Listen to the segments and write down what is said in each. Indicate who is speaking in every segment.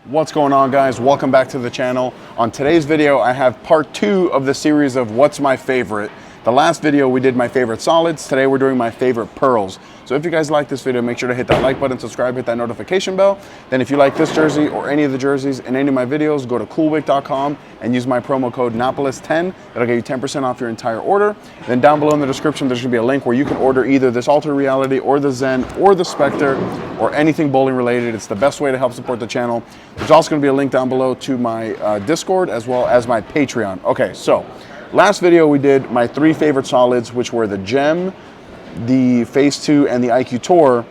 Speaker 1: What's going on, guys? Welcome back to the channel. On today's video, I have part 2 of the series of what's my favorite. The last video we did my favorite solids. Today we're doing my favorite pearls. So if you guys like this video, make sure to hit that like button, subscribe, hit that notification bell. Then if you like this jersey or any of the jerseys in any of my videos, go to coolwick.com and use my promo code Napoles10. That'll get you 10% off your entire order. Then down below in the description, there's gonna be a link where you can order either this Altered Reality or the Zen or the Spectre or anything bowling related. It's the best way to help support the channel. There's also gonna be a link down below to my Discord as well as my Patreon. Okay, so last video we did my 3 favorite solids, which were the Gem, the Phase 2, and the IQ Tour.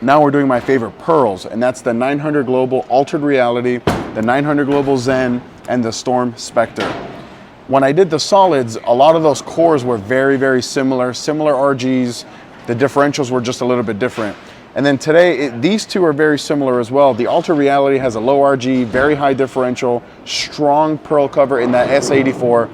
Speaker 1: Now we're doing my favorite pearls, and that's the 900 Global Altered Reality, the 900 Global Zen, and the Storm Spectre. When I did the solids, a lot of those cores were very similar RGs. The differentials were just a little bit different. And then today, these two are very similar as well. The Altered Reality has a low RG, very high differential, strong pearl cover in that S84.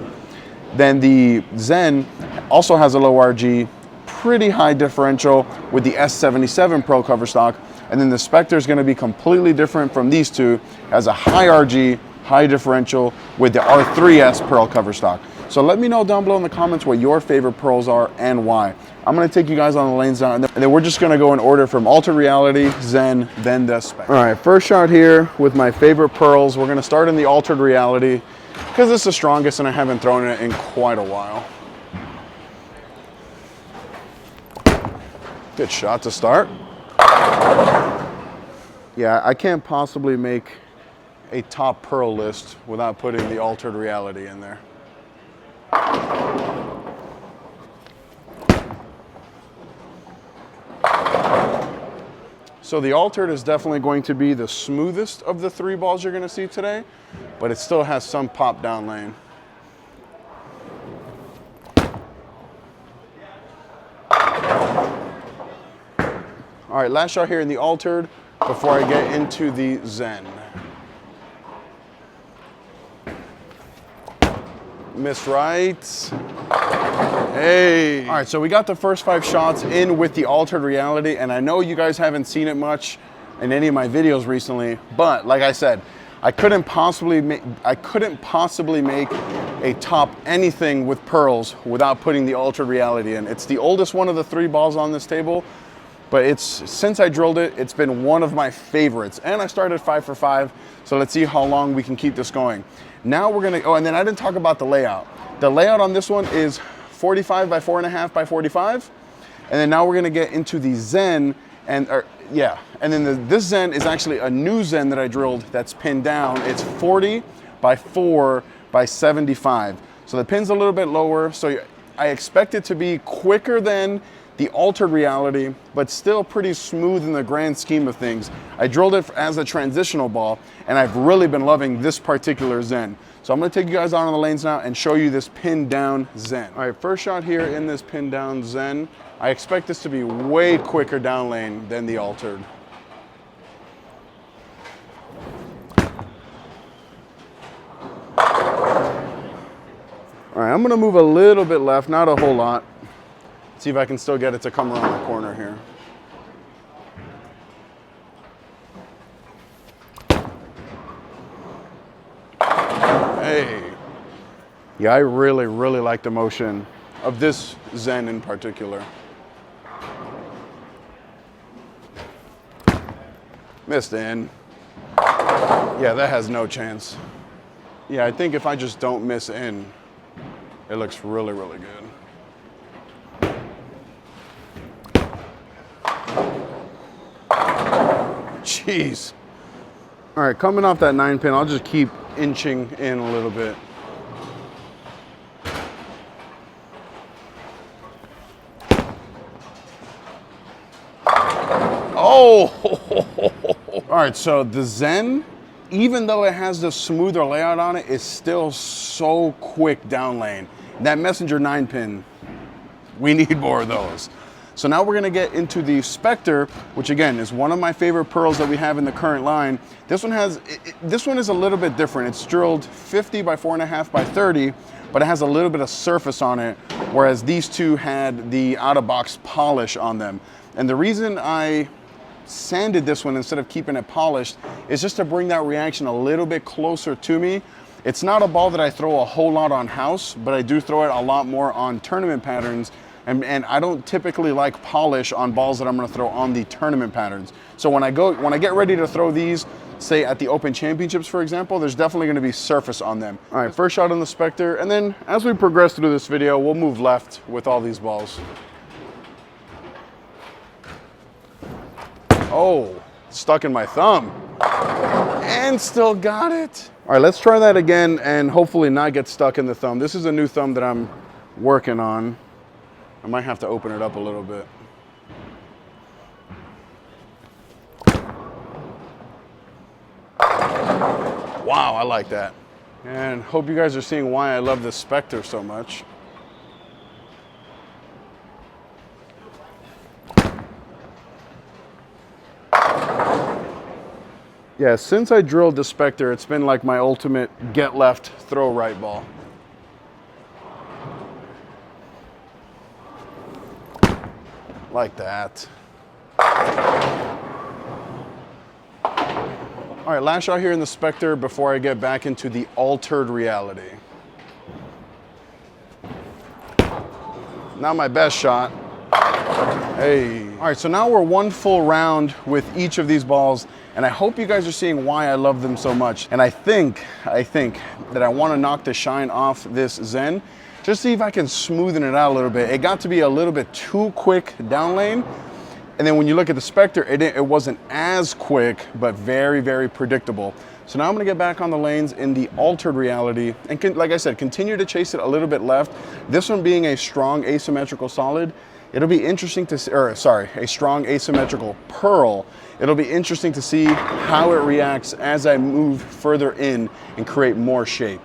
Speaker 1: Then the Zen also has a low RG, pretty high differential with the S77 pearl cover stock. And then the Spectre is going to be completely different from these two, has a high RG, high differential with the R3S pearl cover stock. So let me know down below in the comments what your favorite pearls are and why. I'm going to take you guys on the lanes now, and then we're just going to go in order from Altered Reality, Zen, then the Spectre. All right, first shot here with my favorite pearls. We're going to start in the Altered Reality because it's the strongest and I haven't thrown it in quite a while. Good shot to start. Yeah, I can't possibly make a top pearl list without putting the Altered Reality in there. So the Altered is definitely going to be the smoothest of the 3 balls you're going to see today, but it still has some pop down lane. All right, last shot here in the Altered before I get into the Zen. Missed right. Hey. All right, so we got the first 5 shots in with the Altered Reality, and I know you guys haven't seen it much in any of my videos recently, but like I said, I couldn't possibly make a top anything with pearls without putting the Altered Reality in. It's the oldest one of the 3 balls on this table, but since I drilled it, it's been one of my favorites. And I started 5 for 5, so let's see how long we can keep this going. Now we're gonna, oh, and then I didn't talk about the layout. The layout on this one is 45 by 4.5 by 45. And then now we're gonna get into the Zen, and then this Zen is actually a new Zen that I drilled that's pinned down. It's 40 by 4 by 75. So the pin's a little bit lower, so I expect it to be quicker than the Altered Reality, but still pretty smooth in the grand scheme of things. I drilled it as a transitional ball, and I've really been loving this particular Zen. So I'm gonna take you guys out on the lanes now and show you this pinned down Zen. All right, first shot here in this pinned down Zen. I expect this to be way quicker down lane than the Altered. All right, I'm gonna move a little bit left, not a whole lot. See if I can still get it to come around the corner here. Hey. Yeah, I really like the motion of this Zen in particular. Missed in. Yeah, that has no chance. Yeah, I think if I just don't miss in, it looks really good. Jeez. All right, coming off that 9 pin, I'll just keep inching in a little bit. Oh! All right, so the Zen, even though it has the smoother layout on it, is still so quick down lane. That Messenger 9 pin, we need more of those. So now we're gonna get into the Spectre, which again is one of my favorite pearls that we have in the current line. This one is a little bit different. It's drilled 50 by 4.5 by 30, but it has a little bit of surface on it, whereas these two had the out-of-box polish on them. And the reason I sanded this one instead of keeping it polished is just to bring that reaction a little bit closer to me. It's not a ball that I throw a whole lot on house, but I do throw it a lot more on tournament patterns. And I don't typically like polish on balls that I'm gonna throw on the tournament patterns. So when I get ready to throw these, say at the Open Championships, for example, there's definitely gonna be surface on them. All right, first shot on the Spectre, and then as we progress through this video, we'll move left with all these balls. Oh, stuck in my thumb. And still got it. All right, let's try that again and hopefully not get stuck in the thumb. This is a new thumb that I'm working on. I might have to open it up a little bit. Wow, I like that. And hope you guys are seeing why I love this Spectre so much. Yeah, since I drilled the Spectre, it's been like my ultimate get left, throw right ball. Like that. All right, last shot here in the Spectre before I get back into the altered reality. Not my best shot. Hey. All right, so now we're one full round with each of these balls, and I hope you guys are seeing why I love them so much. And I think that I want to knock the shine off this Zen, just see if I can smoothen it out a little bit. It got to be a little bit too quick down lane. And then when you look at the Spectre, it wasn't as quick, but very, very predictable. So now I'm gonna get back on the lanes in the altered reality and like I said, continue to chase it a little bit left. This one being a strong asymmetrical solid, it'll be interesting to see, or sorry, a strong asymmetrical pearl. It'll be interesting to see how it reacts as I move further in and create more shape.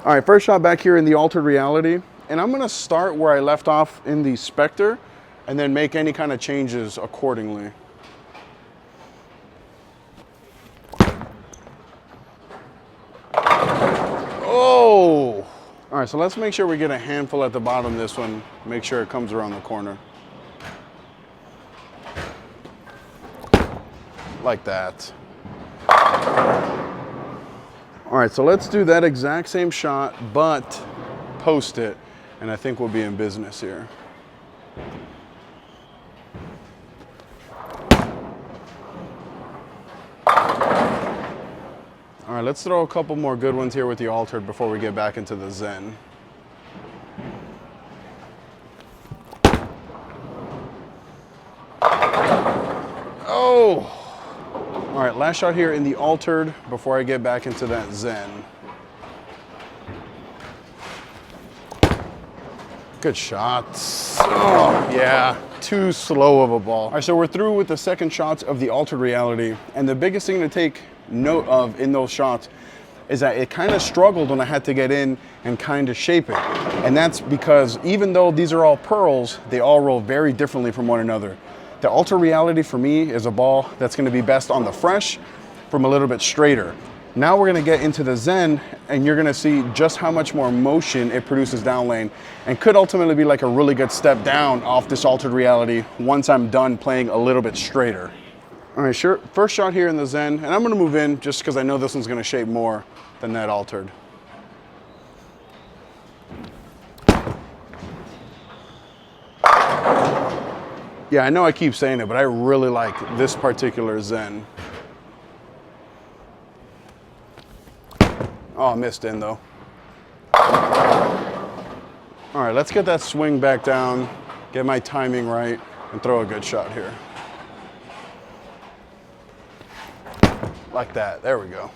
Speaker 1: All right, first shot back here in the altered reality. And I'm gonna start where I left off in the Spectre and then make any kind of changes accordingly. Oh! All right, so let's make sure we get a handful at the bottom of this one. Make sure it comes around the corner. Like that. All right, so let's do that exact same shot, but post it, and I think we'll be in business here. All right, let's throw a couple more good ones here with the altered before we get back into the Zen. Oh! All right, last shot here in the altered before I get back into that Zen. Good shots. Oh, yeah, too slow of a ball. All right, so we're through with the second shots of the altered reality. And the biggest thing to take note of in those shots is that it kind of struggled when I had to get in and kind of shape it. And that's because even though these are all pearls, they all roll very differently from one another. The altered reality for me is a ball that's gonna be best on the fresh from a little bit straighter. Now we're gonna get into the Zen and you're gonna see just how much more motion it produces down lane and could ultimately be like a really good step down off this altered reality once I'm done playing a little bit straighter. All right, sure. First shot here in the Zen, and I'm gonna move in just because I know this one's gonna shape more than that altered. Yeah, I know I keep saying it, but I really like this particular Zen. Oh, I missed in though. All right, let's get that swing back down, get my timing right, and throw a good shot here. Like that, there we go.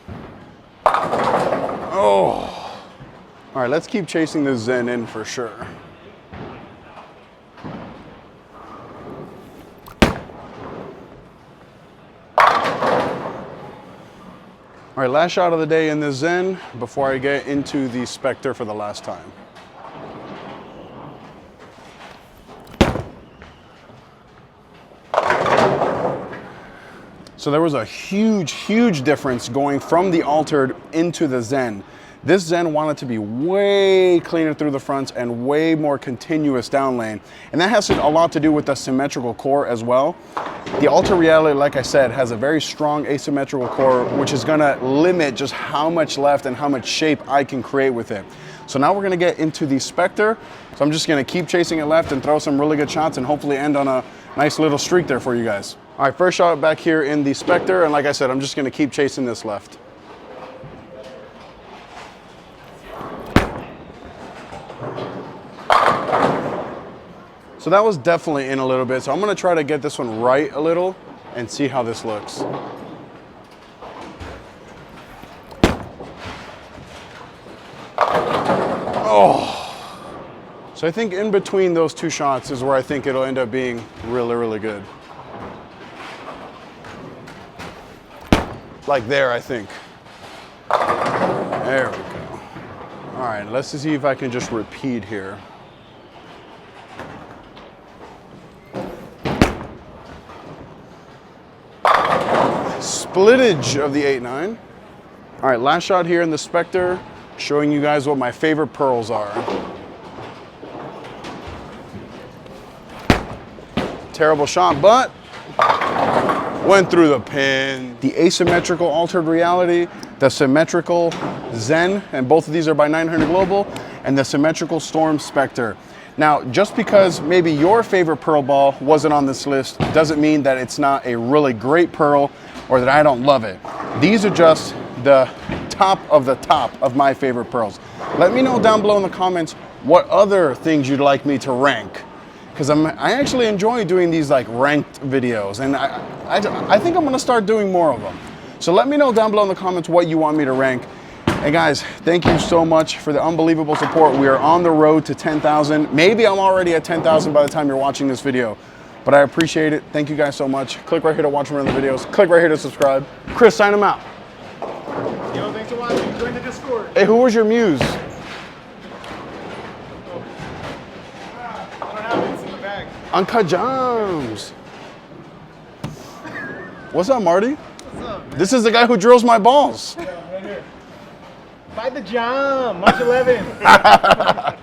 Speaker 1: Oh. All right, let's keep chasing this Zen in for sure. All right, last shot of the day in the Zen before I get into the Spectre for the last time. So there was a huge, huge difference going from the altered into the Zen. This Zen wanted to be way cleaner through the fronts and way more continuous down lane. And that has a lot to do with the symmetrical core as well. The Alter Reality, like I said, has a very strong asymmetrical core, which is gonna limit just how much left and how much shape I can create with it. So now we're gonna get into the Spectre. So I'm just gonna keep chasing it left and throw some really good shots and hopefully end on a nice little streak there for you guys. All right, first shot back here in the Spectre. And like I said, I'm just gonna keep chasing this left. So that was definitely in a little bit. So I'm gonna try to get this one right a little and see how this looks. Oh. So I think in between those two shots is where I think it'll end up being really, really good. Like there, I think. There we go. All right, let's see if I can just repeat here. Splittage of the 8-9. All right, last shot here in the Spectre, showing you guys what my favorite pearls are. Terrible shot, but went through the pin. The asymmetrical Altered Reality, the symmetrical Zen, and both of these are by 900 Global, and the symmetrical Storm Spectre. Now, just because maybe your favorite pearl ball wasn't on this list doesn't mean that it's not a really great pearl or that I don't love it. These are just the top of my favorite pearls. Let me know down below in the comments what other things you'd like me to rank, because I actually enjoy doing these like ranked videos, and I think I'm gonna start doing more of them. So let me know down below in the comments what you want me to rank. And guys, thank you so much for the unbelievable support. We are on the road to 10,000. Maybe I'm already at 10,000 by the time you're watching this video, but I appreciate it. Thank you guys so much. Click right here to watch more of the videos. Click right here to subscribe. Chris, sign them out.
Speaker 2: Yo, thanks for watching. Join the Discord.
Speaker 1: Hey, who was your muse?
Speaker 2: I don't have it. It's in the bag.
Speaker 1: Uncut Gems. What's up, Marty?
Speaker 2: What's up, man?
Speaker 1: This is the guy who drills my balls.
Speaker 2: Yeah, right here. Buy the jam. March 11th.